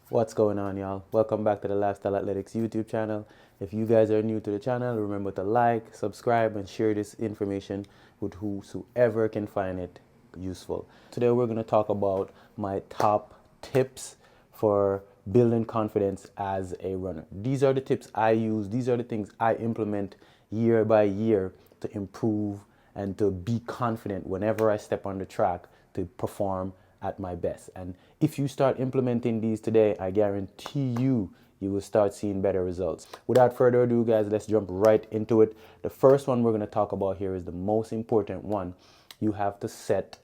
What's going on, y'all? Welcome back to the Lifestyle Athletics YouTube channel. If you guys are new to the channel, remember to like, subscribe, and share this information with whosoever can find it useful. Today, we're going to talk about my top tips for building confidence as a runner. These are the tips I use, these are the things I implement year by year to improve and to be confident whenever I step on the track to perform at my best. And if you start implementing these today, I guarantee you will start seeing better results. Without further ado, guys, let's jump right into it. The first one we're going to talk about here is the most important one. You have to set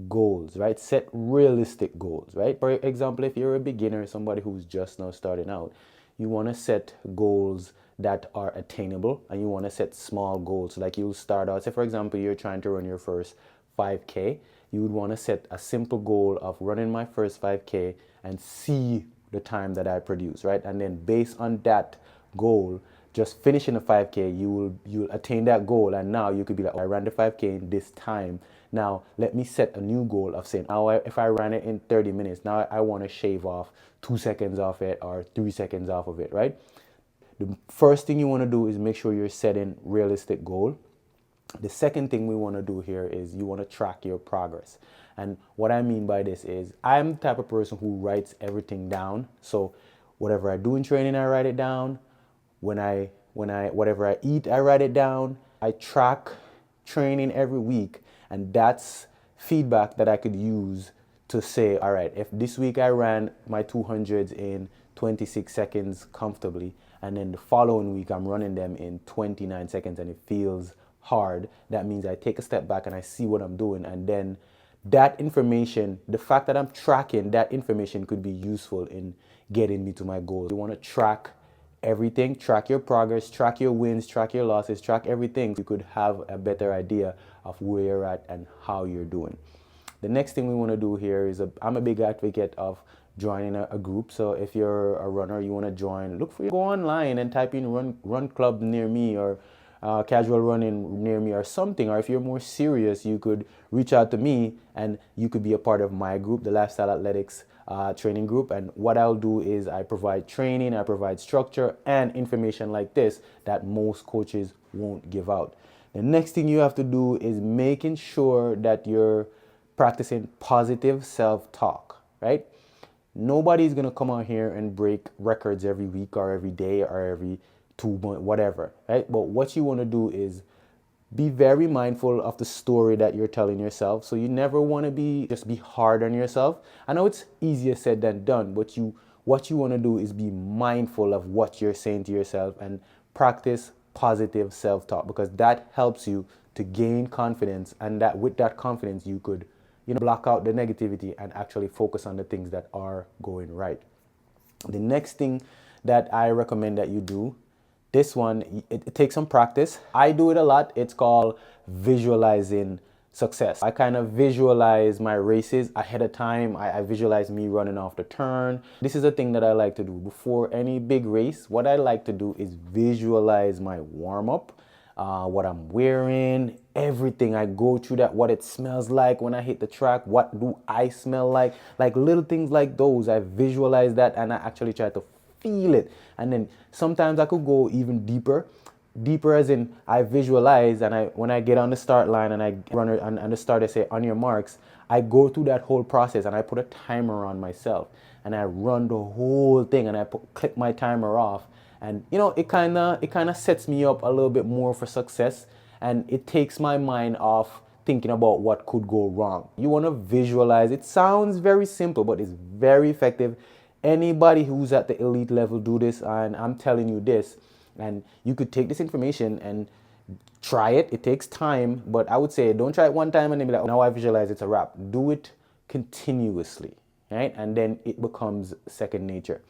goals, right? Set realistic goals, right? For example, if you're a beginner, somebody who's just now starting out, you want to set goals that are attainable, and you want to set small goals. Like you'll start out, say for example, you're trying to run your first 5K. You would want to set a simple goal of running my first 5K and see the time that I produce, right? And then based on that goal, just finishing the 5K, you'll attain that goal, and now you could be like, oh, I ran the 5K in this time. Now let me set a new goal of saying, oh, if I ran it in 30 minutes, now I want to shave off 2 seconds off it or 3 seconds off of it, right? The first thing you want to do is make sure you're setting realistic goal. The second thing we want to do here is you want to track your progress. And what I mean by this is I'm the type of person who writes everything down. So whatever I do in training, I write it down. Whatever I eat, I write it down. I track training every week, and that's feedback that I could use to say, all right, if this week I ran my 200s in 26 seconds comfortably, and then the following week I'm running them in 29 seconds and it feels hard, that means I take a step back and I see what I'm doing, and then that information, the fact that I'm tracking that information, could be useful in getting me to my goals. You want to track everything, track your progress, track your wins, track your losses, track everything. You could have a better idea of where you're at and how you're doing. The next thing we want to do here is I'm a big advocate of joining a group. So if you're a runner, you want to join, go online and type in run club near me, or casual running near me, or something. Or if you're more serious, you could reach out to me and you could be a part of my group, the Lifestyle Athletics training group. And what I'll do is I provide training, I provide structure and information like this that most coaches won't give out. The next thing you have to do is making sure that you're practicing positive self-talk, right? Nobody's gonna come out here and break records every week or every day or every 2 months, whatever, right? But what you want to do is be very mindful of the story that you're telling yourself. So you never want to be hard on yourself. I know it's easier said than done, but what you want to do is be mindful of what you're saying to yourself and practice positive self-talk, because that helps you to gain confidence, and that with that confidence you could block out the negativity and actually focus on the things that are going right. The next thing that I recommend that you do, this one, it takes some practice. I do it a lot. It's called visualizing success. I kind of visualize my races ahead of time. I visualize me running off the turn. This is a thing that I like to do before any big race. What I like to do is visualize my warm-up, what I'm wearing, everything. I go through that, what it smells like when I hit the track, what do I smell like little things like those. I visualize that and I actually try to feel it. And then sometimes I could go even deeper as in I visualize, and when I get on the start line and I run it and the starter say on your marks, I go through that whole process and I put a timer on myself and I run the whole thing and I click my timer off. And it kind of sets me up a little bit more for success, and it takes my mind off thinking about what could go wrong. You want to visualize. It sounds very simple, but it's very effective. Anybody who's at the elite level do this, and I'm telling you this. And you could take this information and try it. It takes time, but I would say don't try it one time and then be like, oh, now I visualize, it's a wrap. Do it continuously, right? And then it becomes second nature.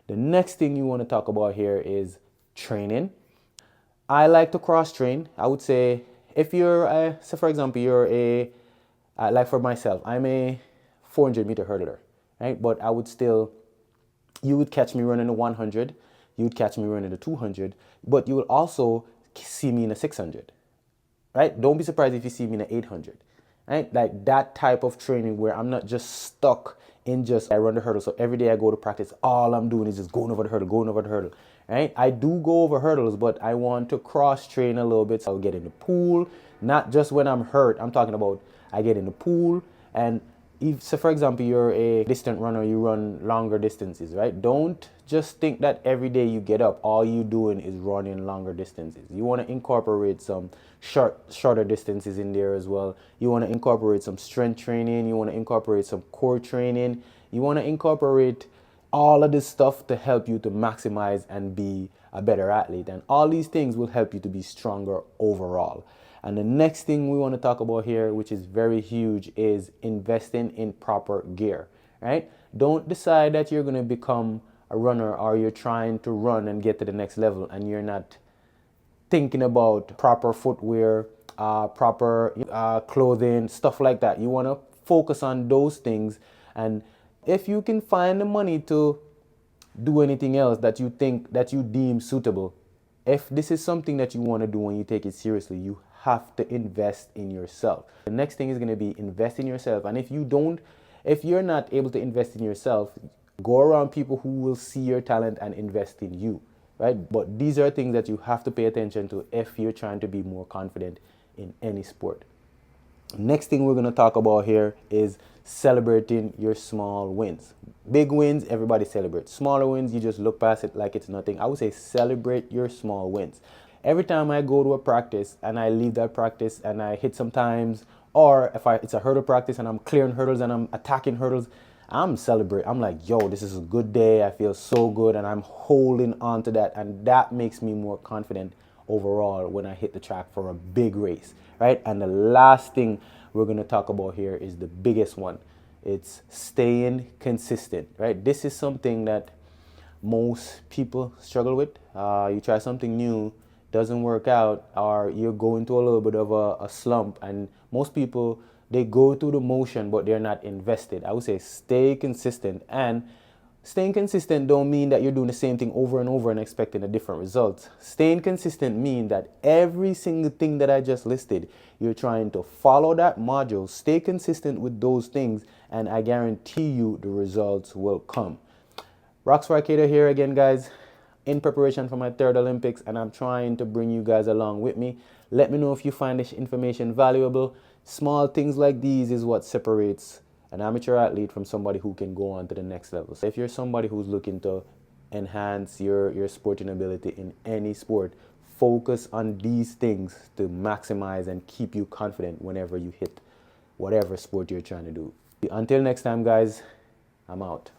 The next thing you want to talk about here is training. I like to cross train. I would say if you're, so for example, like for myself, I'm a 400-meter hurdler, right? But you would catch me running the 100, you would catch me running the 200, but you will also see me in a 600, right? Don't be surprised if you see me in an 800, right? Like that type of training where I'm not just stuck in just I run the hurdle. So every day I go to practice, all I'm doing is just going over the hurdle, going over the hurdle. Right? I do go over hurdles, but I want to cross train a little bit. So I'll get in the pool, not just when I'm hurt. I'm talking about I get in the pool and if, so for example, you're a distant runner, you run longer distances, right? Don't just think that every day you get up, all you doing is running longer distances. You want to incorporate some shorter distances in there as well. You want to incorporate some strength training. You want to incorporate some core training. You want to incorporate all of this stuff to help you to maximize and be a better athlete. And all these things will help you to be stronger overall. And the next thing we want to talk about here, which is very huge, is investing in proper gear, right? Don't decide that you're going to become a runner or you're trying to run and get to the next level and you're not thinking about proper footwear, proper clothing, stuff like that. You want to focus on those things. And if you can find the money to do anything else that you think that you deem suitable, if this is something that you want to do when you take it seriously, you have to invest in yourself. The next thing is going to be invest in yourself. And if you're not able to invest in yourself, go around people who will see your talent and invest in you, right? But these are things that you have to pay attention to if you're trying to be more confident in any sport. Next thing we're going to talk about here is celebrating your small wins. Big wins, everybody celebrates. Smaller wins, you just look past it like it's nothing. I would say celebrate your small wins. Every time I go to a practice and I leave that practice and I hit some times, or if it's a hurdle practice and I'm clearing hurdles and I'm attacking hurdles, I'm celebrating. I'm like, yo, this is a good day. I feel so good and I'm holding on to that. And that makes me more confident overall when I hit the track for a big race, right? And the last thing we're going to talk about here is the biggest one. It's staying consistent, right? This is something that most people struggle with. You try something new, doesn't work out, or you're going through a little bit of a slump, and most people, they go through the motion but they're not invested. I would say stay consistent, and staying consistent don't mean that you're doing the same thing over and over and expecting a different result. Staying consistent means that every single thing that I just listed, you're trying to follow that module, stay consistent with those things, and I guarantee you the results will come. Rockstar Arcade here again, guys, in preparation for my third Olympics, and I'm trying to bring you guys along with me. Let me know if you find this information valuable. Small things like these is what separates an amateur athlete from somebody who can go on to the next level. So if you're somebody who's looking to enhance your sporting ability in any sport, focus on these things to maximize and keep you confident whenever you hit whatever sport you're trying to do. Until next time, guys, I'm out.